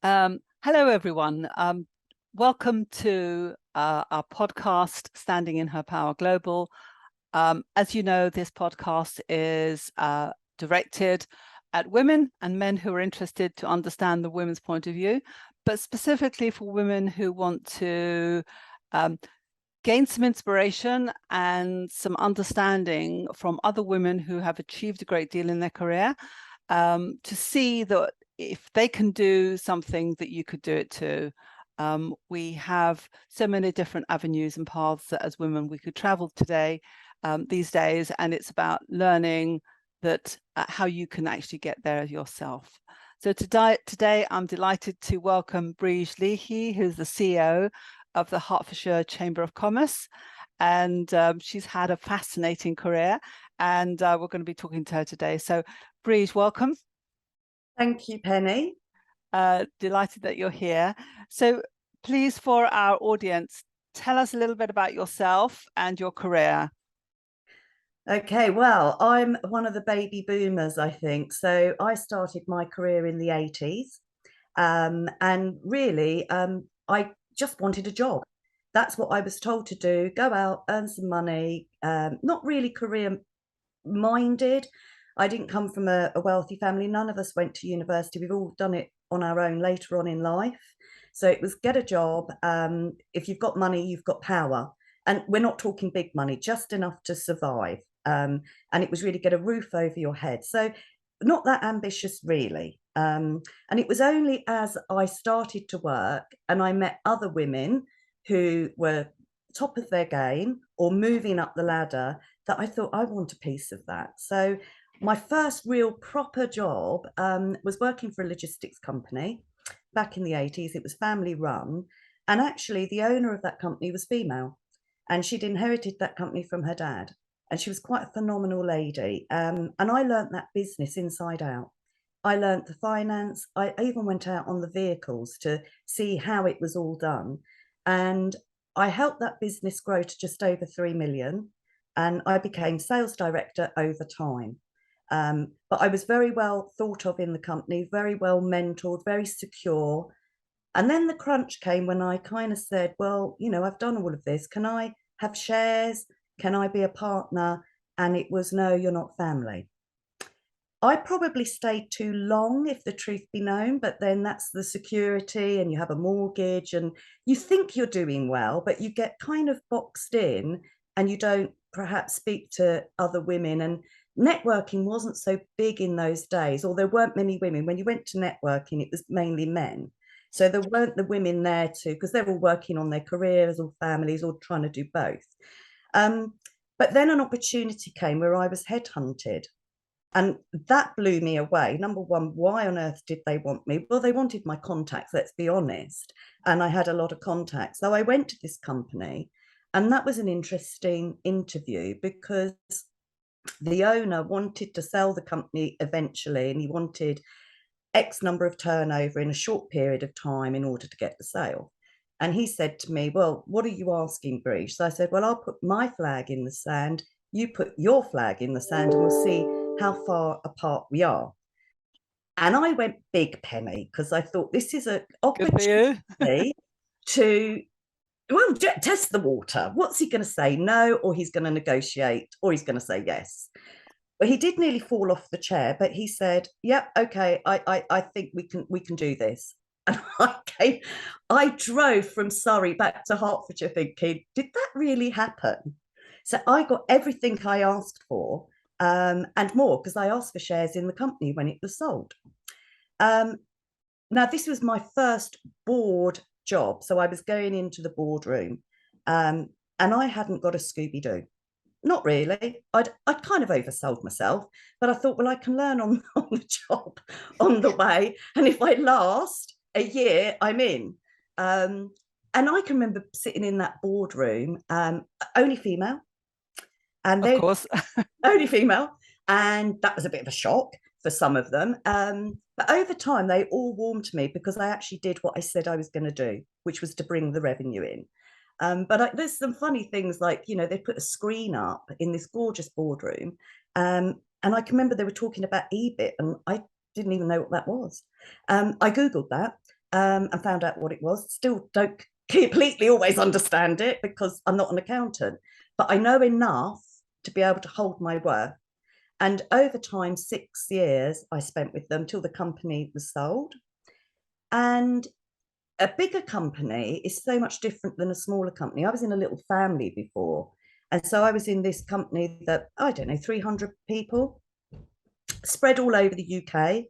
Hello, everyone. Welcome to our podcast, Standing in Her Power Global. As you know, this podcast is directed at women and men who are interested to understand the women's point of view, but specifically for women who want to gain some inspiration and some understanding from other women who have achieved a great deal in their career, to see that if they can do something, that you could do it too. We have so many different avenues and paths that as women we could travel today, these days, and it's about learning that how you can actually get there yourself. So today I'm delighted to welcome Briege Leahy, who's the CEO of the Hertfordshire Chamber of Commerce, and she's had a fascinating career, and we're going to be talking to her today. So Briege, welcome. Thank you, Penny. Delighted that you're here. So please, for our audience, tell us a little bit about yourself and your career. Okay, well, I'm one of the baby boomers, I think. So I started my career in the 80s. And really, I just wanted a job. That's what I was told to do, go out, earn some money, not really career minded. I didn't come from a wealthy family. None of us went to university. We've all done it on our own later on in life. So it was get a job. If you've got money, you've got power. And we're not talking big money, just enough to survive. And it was really get a roof over your head. So not that ambitious, really. And it was only as I started to work and I met other women who were top of their game or moving up the ladder that I thought, I want a piece of that. So my first real proper job was working for a logistics company back in the 80s. It was family run. And actually, the owner of that company was female. And she'd inherited that company from her dad. And she was quite a phenomenal lady. And I learnt that business inside out. I learnt the finance. I even went out on the vehicles to see how it was all done. And I helped that business grow to just over 3 million. And I became sales director over time. But I was very well thought of in the company, very well mentored, very secure. And then the crunch came when I kind of said, well, I've done all of this. Can I have shares? Can I be a partner? And it was, no, you're not family. I probably stayed too long, if the truth be known, but then that's the security and you have a mortgage and you think you're doing well, but you get kind of boxed in and you don't perhaps speak to other women. And networking wasn't so big in those days, or there weren't many women. When you went to networking, it was mainly men. So there weren't the women there too, because they're all working on their careers or families or trying to do both. But then an opportunity came where I was headhunted. And that blew me away. Number one, why on earth did they want me? Well, they wanted my contacts, let's be honest. And I had a lot of contacts. So I went to this company, and that was an interesting interview because the owner wanted to sell the company eventually, and he wanted X number of turnover in a short period of time in order to get the sale. And he said to me, well, what are you asking, Briege? So I said, well, I'll put my flag in the sand. You put your flag in the sand, and we'll see how far apart we are. And I went big, Penny, because I thought this is an opportunity to, well, test the water. What's he going to say? No, or he's going to negotiate, or he's going to say yes. But he did nearly fall off the chair, but he said, yep, okay, I think we can do this. And I drove from Surrey back to Hertfordshire thinking, did that really happen? So I got everything I asked for, and more, because I asked for shares in the company when it was sold. Now, this was my first board job. So I was going into the boardroom, and I hadn't got a Scooby-Doo. Not really. I'd kind of oversold myself, but I thought, well, I can learn on the job on the way. And if I last a year, I'm in. And I can remember sitting in that boardroom, only female. And of course. Only female. And that was a bit of a shock for some of them. But over time, they all warmed to me because I actually did what I said I was going to do, which was to bring the revenue in. But there's some funny things like, they put a screen up in this gorgeous boardroom. And I can remember they were talking about EBIT, and I didn't even know what that was. I Googled that. and found out what it was. Still don't completely always understand it because I'm not an accountant, but I know enough to be able to hold my worth. And over time, 6 years I spent with them till the company was sold. And a bigger company is so much different than a smaller company. I was in a little family before. And so I was in this company that, I don't know, 300 people, spread all over the UK.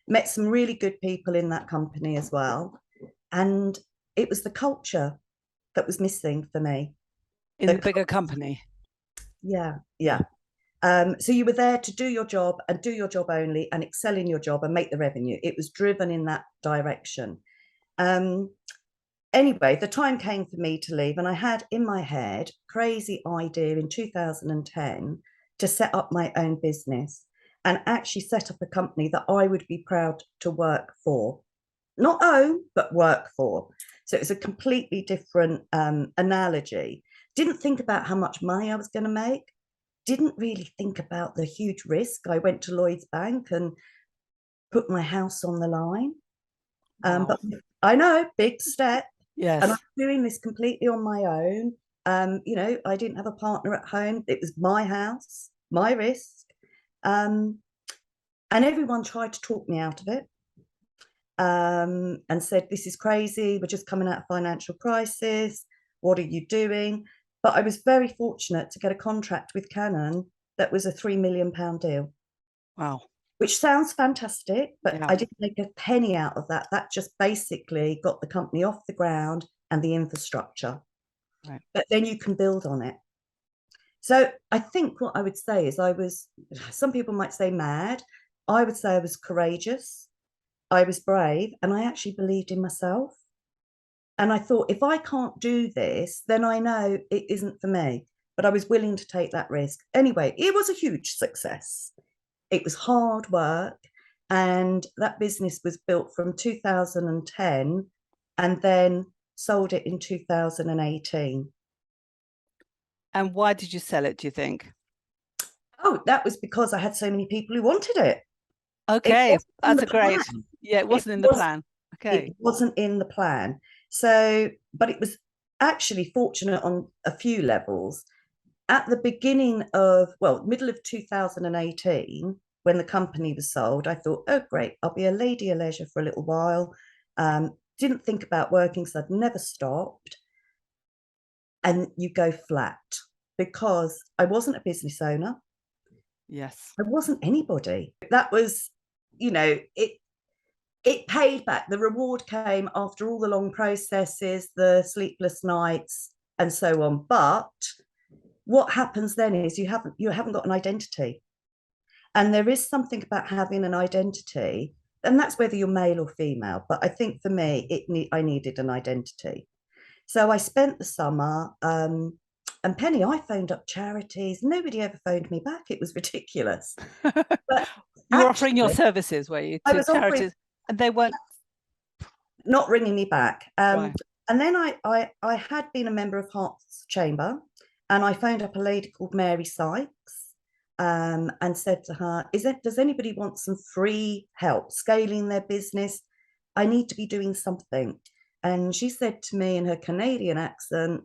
Met some really good people in that company as well. And it was the culture that was missing for me. In the bigger company. Yeah. So you were there to do your job and do your job only and excel in your job and make the revenue. It was driven in that direction. Anyway, the time came for me to leave, and I had in my head crazy idea in 2010 to set up my own business and actually set up a company that I would be proud to work for. Not own, but work for. So it was a completely different analogy. Didn't think about how much money I was going to make. Didn't really think about the huge risk. I went to Lloyds Bank and put my house on the line. Wow. But I know, big step. Yes. And I'm doing this completely on my own. I didn't have a partner at home. It was my house, my risk. And everyone tried to talk me out of it. And said, this is crazy. We're just coming out of financial crisis. What are you doing? But I was very fortunate to get a contract with Canon that was a £3 million deal. Wow. Which sounds fantastic, but Yeah. I didn't make a penny out of that. That just basically got the company off the ground and the infrastructure. Right. But then you can build on it. So I think what I would say is some people might say mad. I would say I was courageous. I was brave, and I actually believed in myself. And I thought, if I can't do this, then I know it isn't for me. But I was willing to take that risk. Anyway, it was a huge success. It was hard work. And that business was built from 2010 and then sold it in 2018. And why did you sell it, do you think? Oh, that was because I had so many people who wanted it. Okay, that's a great. Yeah, it wasn't in the plan. Okay. It wasn't in the plan. So, but it was actually fortunate on a few levels. At the beginning of, middle of 2018, when the company was sold, I thought, oh, great, I'll be a lady of leisure for a little while. Didn't think about working, so I'd never stopped. And you go flat because I wasn't a business owner. Yes. I wasn't anybody. That was, it paid back. The reward came after all the long processes, the sleepless nights, and so on. But what happens then is you haven't got an identity. And there is something about having an identity, and that's whether you're male or female. But I think for me, I needed an identity. So I spent the summer, and Penny, I phoned up charities. Nobody ever phoned me back. It was ridiculous. But you were offering your services, were you, to charities, and they weren't not ringing me back. Right. And then I had been a member of Hearts Chamber, and I phoned up a lady called Mary Sykes, and said to her, does anybody want some free help scaling their business? I need to be doing something. And she said to me in her Canadian accent,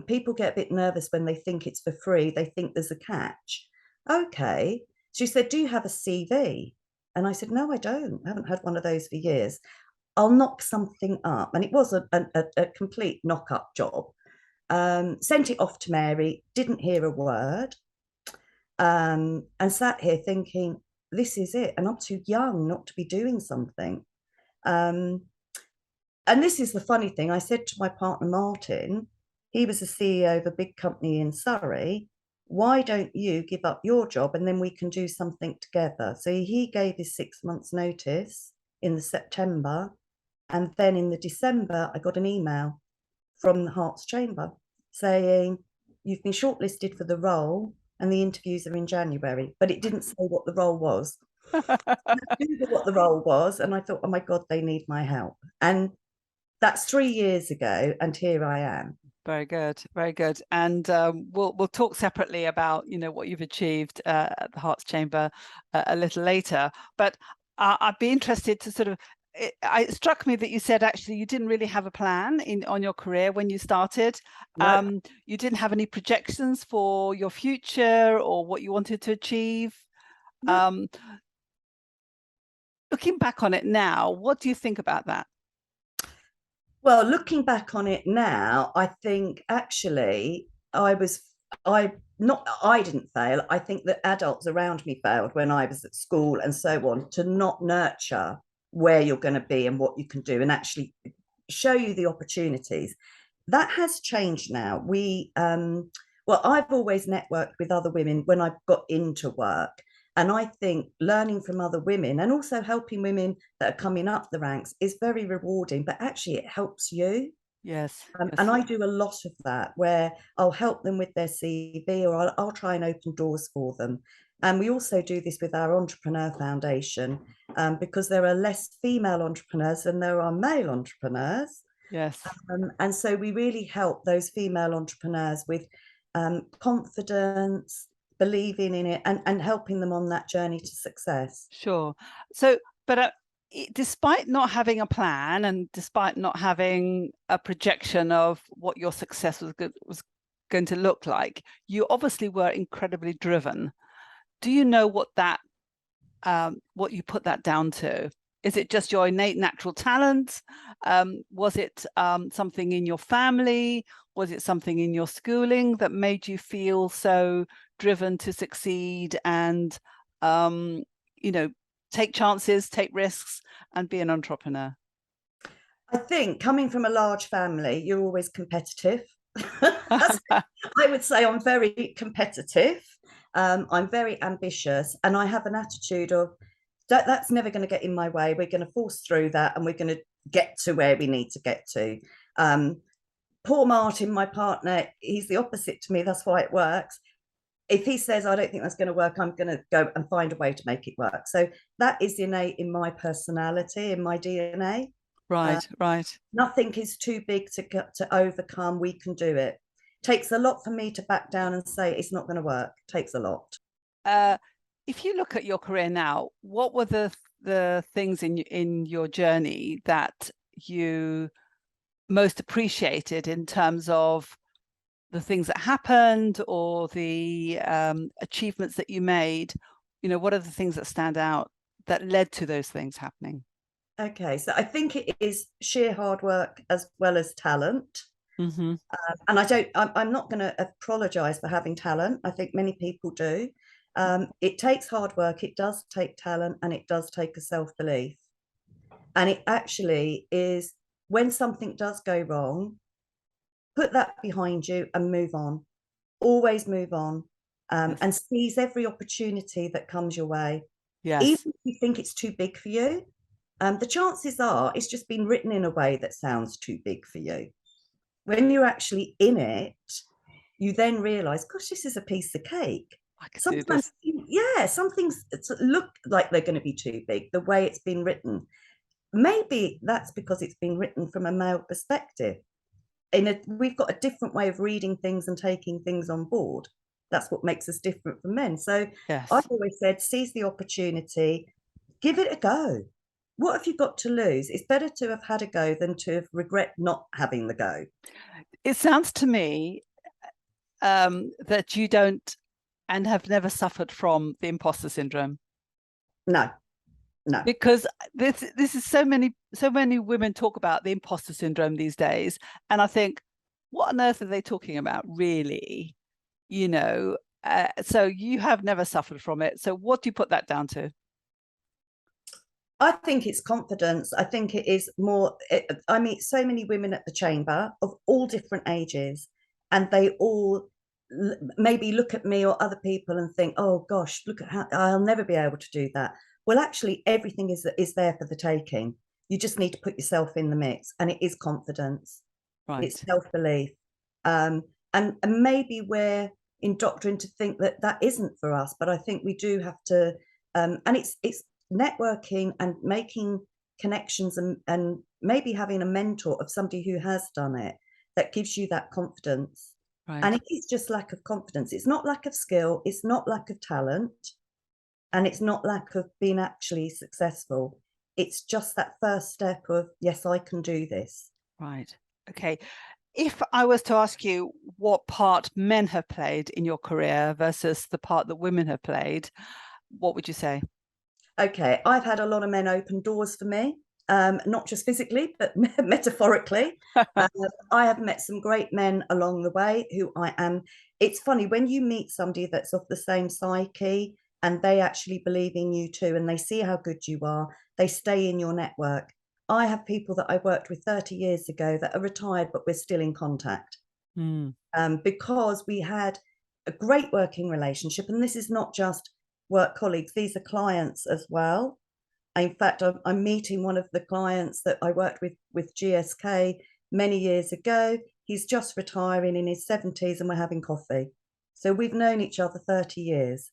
people get a bit nervous when they think it's for free. They think there's a catch. Okay. She said, do you have a CV? And I said, no, I don't. I haven't had one of those for years. I'll knock something up. And it was a complete knock-up job. Sent it off to Mary, didn't hear a word, and sat here thinking, this is it. And I'm too young not to be doing something. And this is the funny thing. I said to my partner, Martin, he was the CEO of a big company in Surrey. Why don't you give up your job and then we can do something together? So he gave his 6 months notice in the September. And then in the December, I got an email from the Hearts Chamber saying, you've been shortlisted for the role and the interviews are in January. But it didn't say what the role was. I knew what the role was. And I thought, oh my God, they need my help. And that's 3 years ago, and here I am. Very good, very good. And we'll talk separately about what you've achieved at the Hearts Chamber a little later. But I'd be interested to sort of it struck me that you said actually you didn't really have a plan on your career when you started. No. You didn't have any projections for your future or what you wanted to achieve. No. Um, looking back on it now, what do you think about that? Well, looking back on it now, I think actually I didn't fail. I think that adults around me failed when I was at school and so on, to not nurture where you're going to be and what you can do and actually show you the opportunities. That has changed now. Well, I've always networked with other women when I got into work. And I think learning from other women and also helping women that are coming up the ranks is very rewarding, but actually it helps you. Yes, And yes, I do a lot of that where I'll help them with their CV, or I'll try and open doors for them. And we also do this with our Entrepreneur Foundation, because there are less female entrepreneurs than there are male entrepreneurs. yes. And so we really help those female entrepreneurs with confidence, believing in it, and helping them on that journey to success. Sure. So, but despite not having a plan and despite not having a projection of what your success was going to look like, you obviously were incredibly driven. Do you know what you put that down to? Is it just your innate natural talent? Was it something in your family? Was it something in your schooling that made you feel so driven to succeed and, take chances, take risks, and be an entrepreneur? I think coming from a large family, you're always competitive. I would say I'm very competitive. I'm very ambitious, and I have an attitude of that's never going to get in my way. We're going to force through that, and we're going to get to where we need to get to. Poor Martin, my partner, he's the opposite to me. That's why it works. If he says, I don't think that's going to work, I'm going to go and find a way to make it work. So that is innate in my personality, in my DNA. Right, right. Nothing is too big to overcome. We can do it. Takes a lot for me to back down and say it's not going to work. Takes a lot. If you look at your career now, what were the things in your journey that you most appreciated in terms of the things that happened or the achievements that you made? What are the things that stand out that led to those things happening? Okay, so I think it is sheer hard work as well as talent. Mm-hmm. And I'm not going to apologize for having talent. I think many people do. It takes hard work, it does take talent, and it does take a self-belief. And it actually is, when something does go wrong, put that behind you and move on. Always move on, Yes. and seize every opportunity that comes your way. Yes. Even if you think it's too big for you, the chances are it's just been written in a way that sounds too big for you. When you're actually in it, you then realize, gosh, this is a piece of cake. I could do Sometimes, this. yeah, some things look like they're going to be too big, the way it's been written. Maybe that's because it's been written from a male perspective. We've got a different way of reading things and taking things on board. That's what makes us different from men. So Yes. I've always said, seize the opportunity, give it a go. What have you got to lose? It's better to have had a go than to have regret not having the go. It sounds to me that you don't and have never suffered from the imposter syndrome. No. Because this is so many women talk about the imposter syndrome these days, and I think, what on earth are they talking about, really? So you have never suffered from it. So what do you put that down to? I think it's confidence. I think it is more. I meet so many women at the chamber of all different ages, and they all maybe look at me or other people and think, oh gosh, look at how I'll never be able to do that. Well, actually, everything is there for the taking. You just need to put yourself in the mix, and it is confidence. Right. It's self-belief. And maybe we're indoctrinated to think that that isn't for us, but I think we do have to, and it's networking and making connections, and maybe having a mentor of somebody who has done it that gives you that confidence. Right. And it is just lack of confidence. It's not lack of skill, it's not lack of talent, and it's not lack of being actually successful. it's just that first step of, yes, I can do this. Right. Okay. If I was to ask you what part men have played in your career versus the part that women have played, what would you say? Okay, I've had a lot of men open doors for me, not just physically, but metaphorically. I have met some great men along the way who I am. It's funny when you meet somebody that's of the same psyche and they actually believe in you too, and they see how good you are, they stay in your network. I have people that I worked with 30 years ago that are retired, but we're still in contact Mm. because we had a great working relationship. And this is not just work colleagues, these are clients as well. In fact, I'm meeting one of the clients that I worked with GSK many years ago. He's just retiring in his 70s and we're having coffee. So we've known each other 30 years.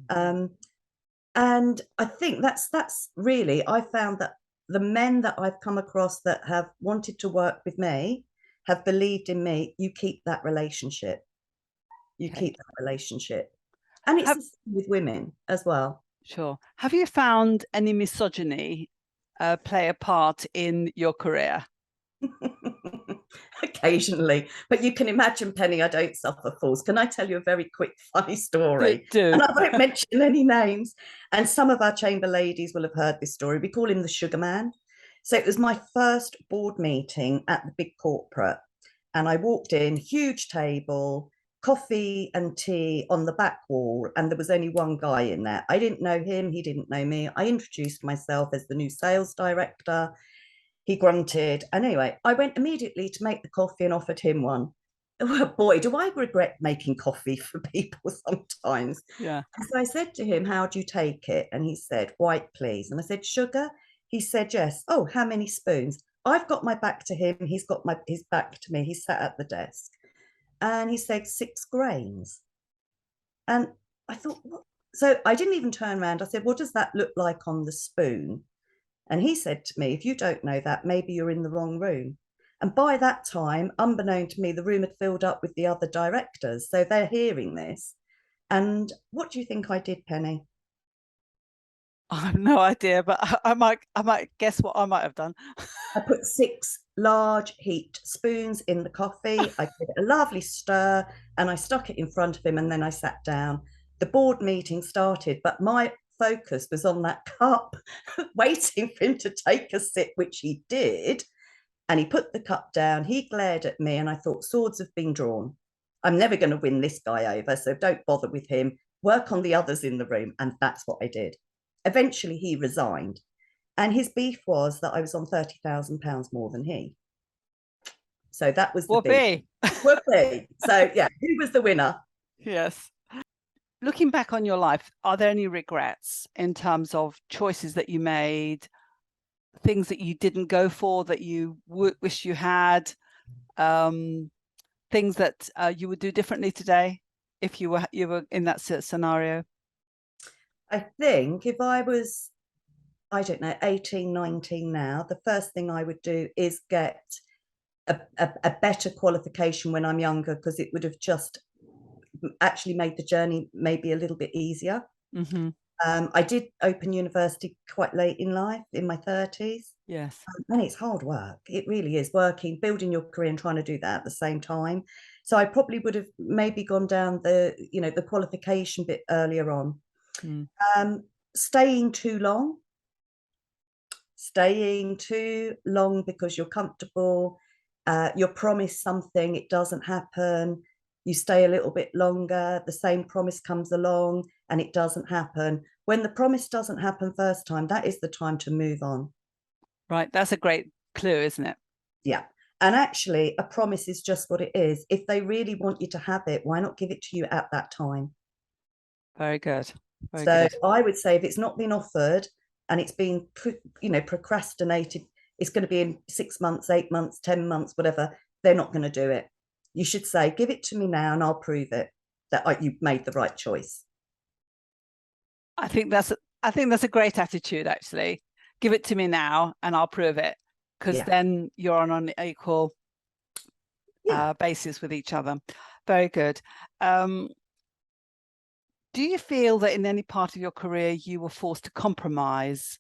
And I think that's really, I found that the men that I've come across that have wanted to work with me, have believed in me, you keep that relationship. You Okay. keep that relationship. And it's the same with women as well. Sure. Have you found any misogyny play a part in your career? Occasionally, but you can imagine, Penny, I don't suffer fools. Can I tell you a very quick funny story? Do. And I won't mention any names. And some of our chamber ladies will have heard this story. We call him the sugar man. So it was my first board meeting at the big corporate, and I walked in, huge table, coffee and tea on the back wall, and there was only one guy in there. I didn't know him, he didn't know me. I introduced myself as the new sales director. He grunted. And anyway, I went immediately to make the coffee and offered him one. Oh, boy, do I regret making coffee for people sometimes. Yeah. So I said to him, how do you take it? And he said, white, please. And I said, sugar? He said, yes. Oh, how many spoons? I've got my back to him. He's got his back to me. He sat at the desk. And he said, 6 grains. And I thought, what? So I didn't even turn around. I said, what does that look like on the spoon? And he said to me, if you don't know that, maybe you're in the wrong room. And by that time, unbeknown to me, the room had filled up with the other directors. So they're hearing this. And what do you think I did, Penny? I have no idea, but I might guess what I might have done. I put 6 large heaped spoons in the coffee. I gave it a lovely stir and I stuck it in front of him, and then I sat down. The board meeting started, but my focus was on that cup, waiting for him to take a sip, which he did. And he put the cup down. He glared at me, and I thought, swords have been drawn. I'm never going to win this guy over, so don't bother with him. Work on the others in the room. And that's what I did. Eventually, he resigned. And his beef was that I was on £30,000 more than he. So that was the beef. Whoopee. So yeah, who was the winner? Yes. Looking back on your life, are there any regrets in terms of choices that you made, things that you didn't go for that you wish you had, things that you would do differently today if you were in that scenario? I think if I was, I don't know, 18, 19 now, the first thing I would do is get a better qualification when I'm younger, because it would have just actually made the journey maybe a little bit easier. Mm-hmm. I did open university quite late in life, in my 30s. Yes. And it's hard work. It really is, working, building your career and trying to do that at the same time. So I probably would have maybe gone down the, the qualification bit earlier on. Staying too long because you're comfortable, you're promised something, it doesn't happen, you stay a little bit longer, the same promise comes along and it doesn't happen. When the promise doesn't happen first time, that is the time to move on. Right, that's a great clue, isn't it? Yeah. And actually, a promise is just what it is. If they really want you to have it, why not give it to you at that time? Very good. Very so good. I would say if it's not been offered and it's been, procrastinated, it's going to be in 6 months, 8 months, 10 months, whatever, they're not going to do it. You should say, give it to me now and I'll prove it that you've made the right choice. I think that's a great attitude, actually. Give it to me now and I'll prove it, because then you're on an equal basis with each other. Very good. Do you feel that in any part of your career you were forced to compromise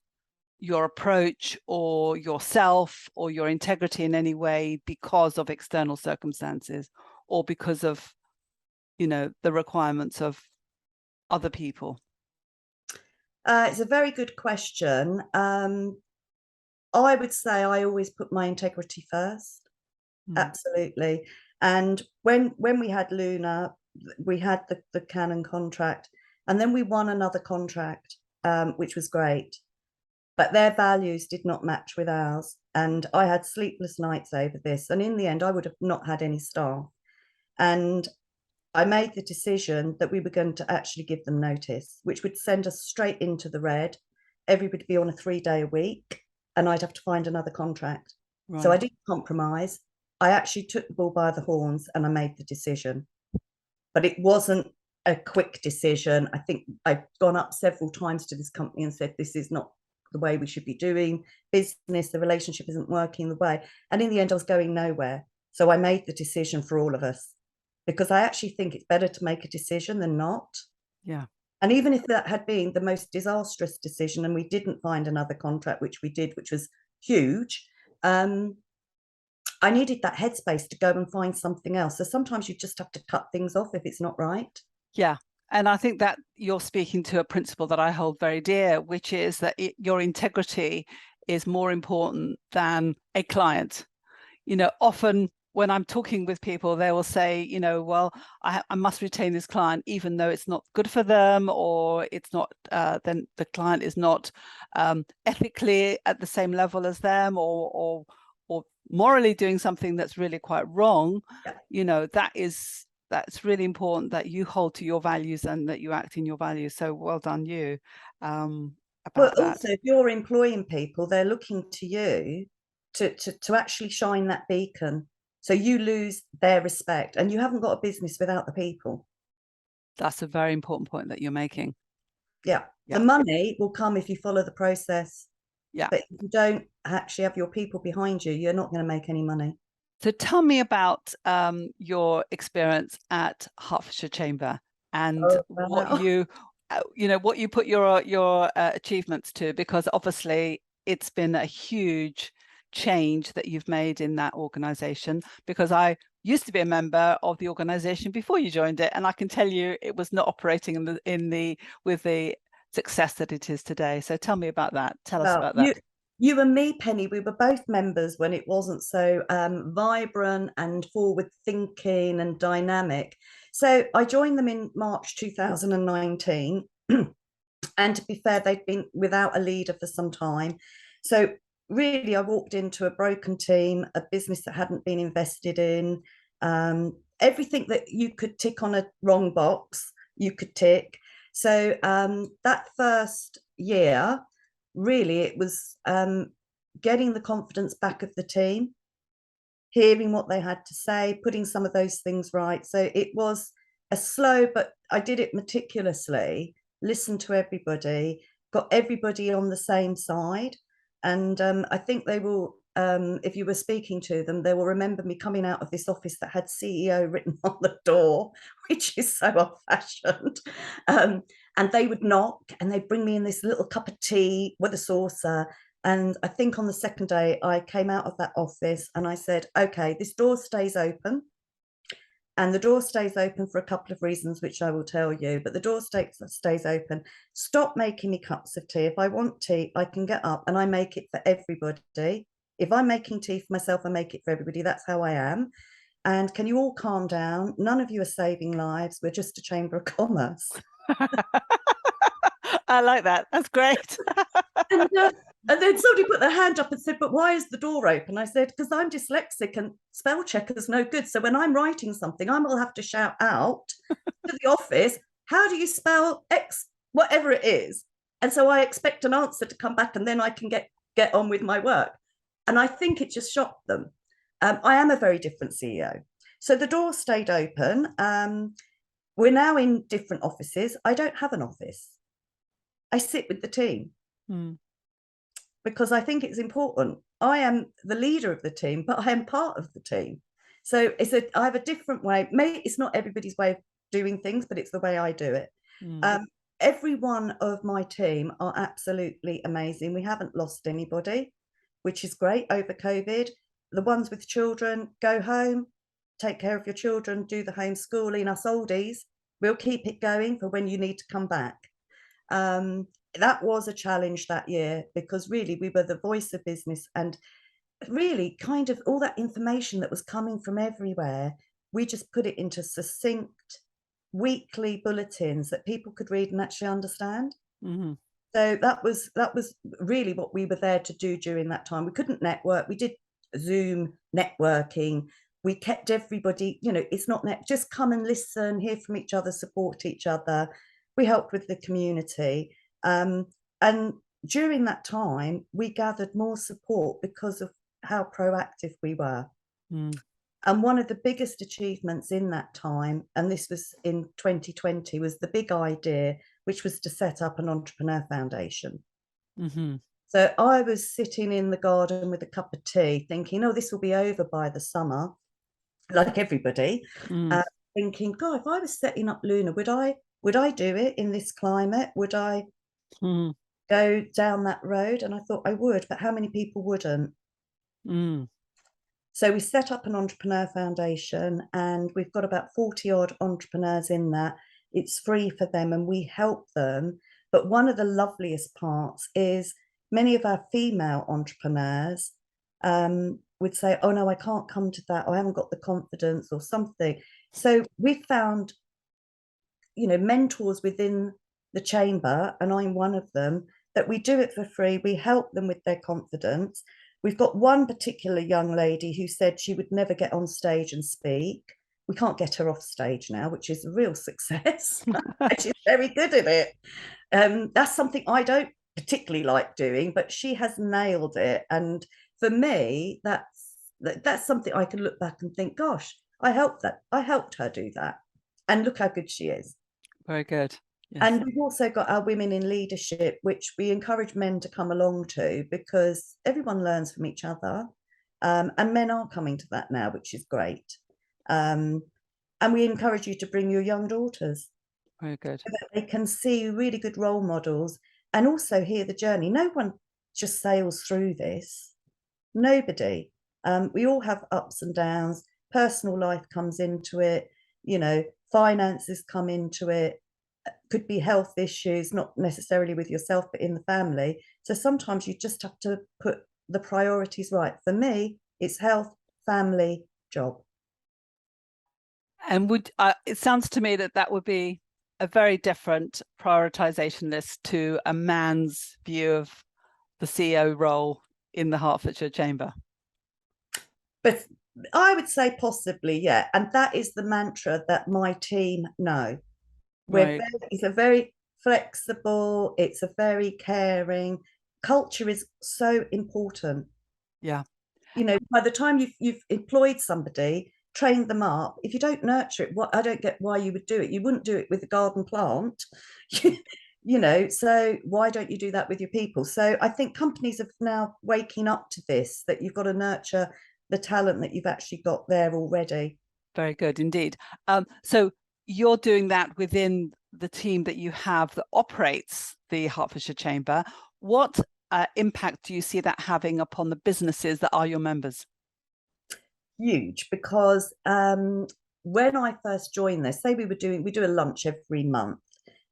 your approach or yourself or your integrity in any way because of external circumstances or because of, you know, the requirements of other people? It's a very good question. I would say I always put my integrity first. Absolutely. And when we had Luna, we had the Canon contract, and then we won another contract, which was great. But their values did not match with ours. And I had sleepless nights over this. And in the end, I would have not had any staff. And I made the decision that we were going to actually give them notice, which would send us straight into the red. Everybody would be on a 3-day a week, and I'd have to find another contract. Right. So I didn't compromise. I actually took the bull by the horns and I made the decision. But it wasn't a quick decision. I think I've gone up several times to this company and said, this is not the way we should be doing business. The relationship isn't working the way. And in the end, I was going nowhere. So I made the decision for all of us, because I actually think it's better to make a decision than not. Yeah. And even if that had been the most disastrous decision and we didn't find another contract, which we did, which was huge, I needed that headspace to go and find something else. So sometimes you just have to cut things off if it's not right. Yeah. And I think that you're speaking to a principle that I hold very dear, which is that your integrity is more important than a client. You know, often when I'm talking with people, they will say, you know, well, I must retain this client, even though it's not good for them, or it's not, then the client is not ethically at the same level as them, or morally doing something that's really quite wrong. Yeah. You know, that's really important that you hold to your values and that you act in your values. So well done you about that. Also, if you're employing people, they're looking to you to actually shine that beacon. So you lose their respect, and you haven't got a business without the people. That's a very important point that you're making. Yeah. The money will come if you follow the process. Yeah. But if you don't actually have your people behind you, you're not going to make any money. So tell me about your experience at Hertfordshire Chamber and what you know, what you put your achievements to, because obviously it's been a huge change that you've made in that organization, because I used to be a member of the organization before you joined it, and I can tell you it was not operating with the success that it is today. So tell me about that. Tell us about that. You and me, Penny, we were both members when it wasn't so vibrant and forward thinking and dynamic. So I joined them in March 2019. And to be fair, they'd been without a leader for some time. So really, I walked into a broken team, a business that hadn't been invested in. Everything that you could tick on a wrong box, you could tick. So that first year, really, it was getting the confidence back of the team, hearing what they had to say, putting some of those things right. So it was a slow, but I did it meticulously, listened to everybody, got everybody on the same side. And I think they will, if you were speaking to them, they will remember me coming out of this office that had CEO written on the door, which is so old-fashioned. And they would knock and they'd bring me in this little cup of tea with a saucer. And I think on the second day, I came out of that office and I said, okay, this door stays open. And the door stays open for a couple of reasons, which I will tell you, but the door stays open. Stop making me cups of tea. If I want tea, I can get up and I make it for everybody. If I'm making tea for myself, I make it for everybody. That's how I am. And can you all calm down? None of you are saving lives. We're just a chamber of commerce. I like that. That's great. And then somebody put their hand up and said, but why is the door open? I said, because I'm dyslexic and spell checker's no good. So when I'm writing something, I will have to shout out to the office, how do you spell X, whatever it is? And so I expect an answer to come back and then I can get on with my work. And I think it just shocked them. I am a very different CEO. So the door stayed open. We're now in different offices. I don't have an office. I sit with the team. Because I think it's important. I am the leader of the team, but I am part of the team. So I have a different way. Maybe it's not everybody's way of doing things, but it's the way I do it. every one of my team are absolutely amazing. We haven't lost anybody, which is great over COVID. The ones with children, go home, take care of your children, do the homeschooling. Us oldies, we'll keep it going for when you need to come back. That was a challenge that year, because really we were the voice of business, and really kind of all that information that was coming from everywhere, we just put it into succinct weekly bulletins that people could read and actually understand. Mhm. So that was really what we were there to do during that time. We couldn't network. We did Zoom networking. We kept everybody, you know, it's not just come and listen, hear from each other, support each other. We helped with the community. And during that time, we gathered more support because of how proactive we were. Mm. And one of the biggest achievements in that time, and this was in 2020, was the big idea, which was to set up an entrepreneur foundation. Mm-hmm. So I was sitting in the garden with a cup of tea thinking, oh, this will be over by the summer, like everybody, Mm. thinking, God, if I was setting up Luna, would I do it in this climate? Would I Mm. go down that road? And I thought I would, but how many people wouldn't? Mm. So we set up an entrepreneur foundation, and we've got about 40 odd entrepreneurs in that. It's free for them and we help them. But one of the loveliest parts is many of our female entrepreneurs would say, oh no, I can't come to that, or I haven't got the confidence or something. So we found, you know, mentors within the chamber, and I'm one of them, that we do it for free. We help them with their confidence. We've got one particular young lady who said she would never get on stage and speak. We can't get her off stage now, which is a real success. She's very good at it. That's something I don't particularly like doing, but she has nailed it. And for me, that's something I can look back and think, gosh, I helped her do that. And look how good she is. Very good. Yes. And we've also got our Women in Leadership, which we encourage men to come along to, because everyone learns from each other. And men are coming to that now, which is great. And we encourage you to bring your young daughters. Very good. So that they can see really good role models and also hear the journey. No one just sails through this. Nobody. We all have ups and downs. Personal life comes into it. You know, finances come into it. Could be health issues, not necessarily with yourself, but in the family. So sometimes you just have to put the priorities right. For me, it's health, family, job. And it sounds to me that would be a very different prioritization list to a man's view of the CEO role in the Hertfordshire Chamber. But I would say possibly, yeah. And that is the mantra that my team know. Right. It's a very flexible, it's a very caring. Culture is so important. Yeah. You know, by the time you've employed somebody, trained them up, if you don't nurture it, I don't get why you would do it. You wouldn't do it with a garden plant. You know, so why don't you do that with your people? So I think companies are now waking up to this, that you've got to nurture the talent that you've actually got there already. Very good indeed. So you're doing that within the team that you have that operates the Hertfordshire Chamber. What impact do you see that having upon the businesses that are your members? Huge, because when I first joined this, say we do a lunch every month,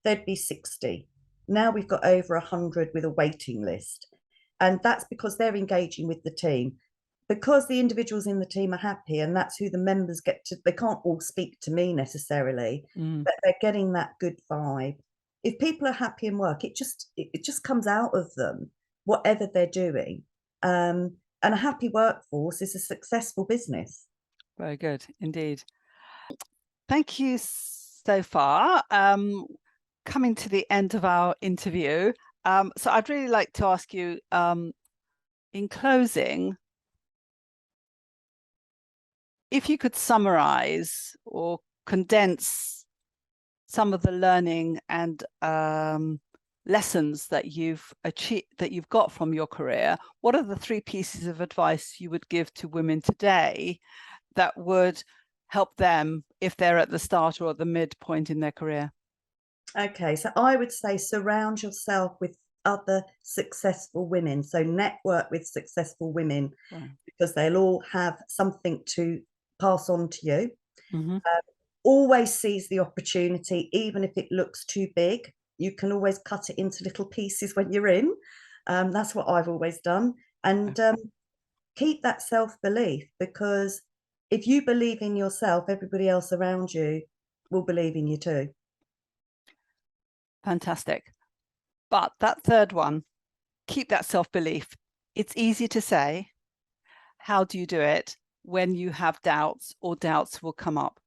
there'd be 60. Now we've got over 100 with a waiting list. And that's because they're engaging with the team. Because the individuals in the team are happy, and that's who the members get to, they can't all speak to me necessarily, but they're getting that good vibe. If people are happy in work, it just comes out of them, whatever they're doing. And a happy workforce is a successful business. Very good indeed. Thank you so far. Coming to the end of our interview. So I'd really like to ask you, in closing, if you could summarize or condense some of the learning and lessons that you've achieved, that you've got from your career, what are the 3 pieces of advice you would give to women today that would help them if they're at the start or at the midpoint in their career? Okay, so I would say surround yourself with other successful women. So network with successful women Wow. because they'll all have something to pass on to you. Mhm. Always seize the opportunity, even if it looks too big. You can always cut it into little pieces when you're in. That's what I've always done. And keep that self-belief, because if you believe in yourself, everybody else around you will believe in you too. Fantastic. But that third one, keep that self-belief. It's easy to say. How do you do it when you have doubts, or doubts will come up,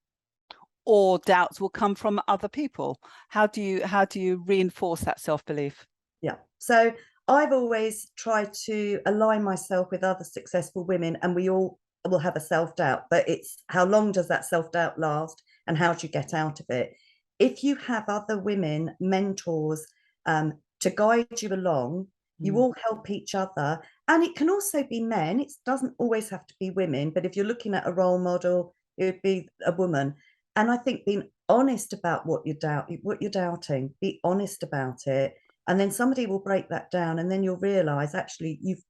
or doubts will come from other people? How do you reinforce that self-belief? Yeah. So I've always tried to align myself with other successful women, and we all will have a self-doubt, but it's how long does that self-doubt last and how do you get out of it? If you have other women, mentors, to guide you along, you all help each other. And it can also be men. It doesn't always have to be women, but if you're looking at a role model, it would be a woman. And I think being honest about what you're doubting, be honest about it, and then somebody will break that down, and then you'll realize actually you've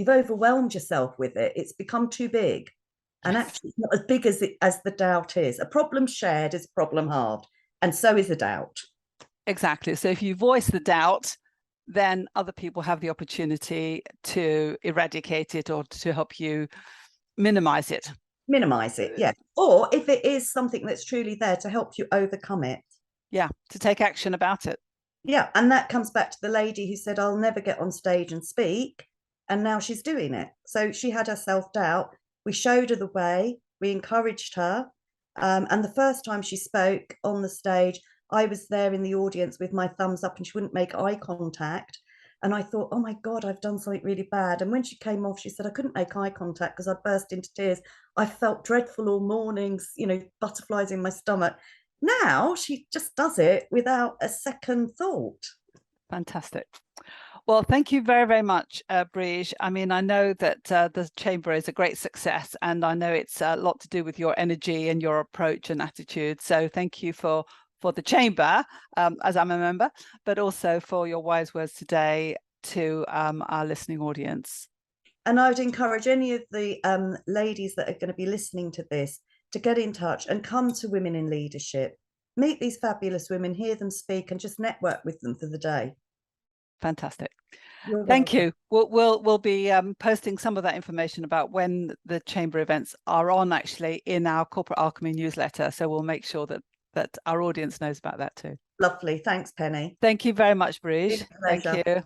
overwhelmed yourself with it. It's become too big, and Yes. actually it's not as big as the doubt is. A problem shared is a problem halved, and so is a doubt. Exactly. So if you voice the doubt, then other people have the opportunity to eradicate it or to help you minimize it. Minimize it, yeah. Or if it is something that's truly there, to help you overcome it. Yeah, to take action about it. Yeah, and that comes back to the lady who said, I'll never get on stage and speak, and now she's doing it. So she had her self-doubt. We showed her the way, we encouraged her. And the first time she spoke on the stage, I was there in the audience with my thumbs up and she wouldn't make eye contact. And I thought, oh my God, I've done something really bad. And when she came off, she said, I couldn't make eye contact because I burst into tears. I felt dreadful all mornings, butterflies in my stomach. Now she just does it without a second thought. Fantastic. Well, thank you very, very much, Briege. I mean, I know that the Chamber is a great success, and I know it's a lot to do with your energy and your approach and attitude. So thank you for the Chamber, as I'm a member, but also for your wise words today to our listening audience. And I would encourage any of the ladies that are going to be listening to this to get in touch and come to Women in Leadership. Meet these fabulous women, hear them speak, and just network with them for the day. Fantastic. You're Thank welcome. you. We'll be posting some of that information about when the Chamber events are on, actually, in our Corporate Alchemy newsletter. So we'll make sure that our audience knows about that too. Lovely. Thanks, Penny. Thank you very much, Briege. It's a pleasure. Thank you.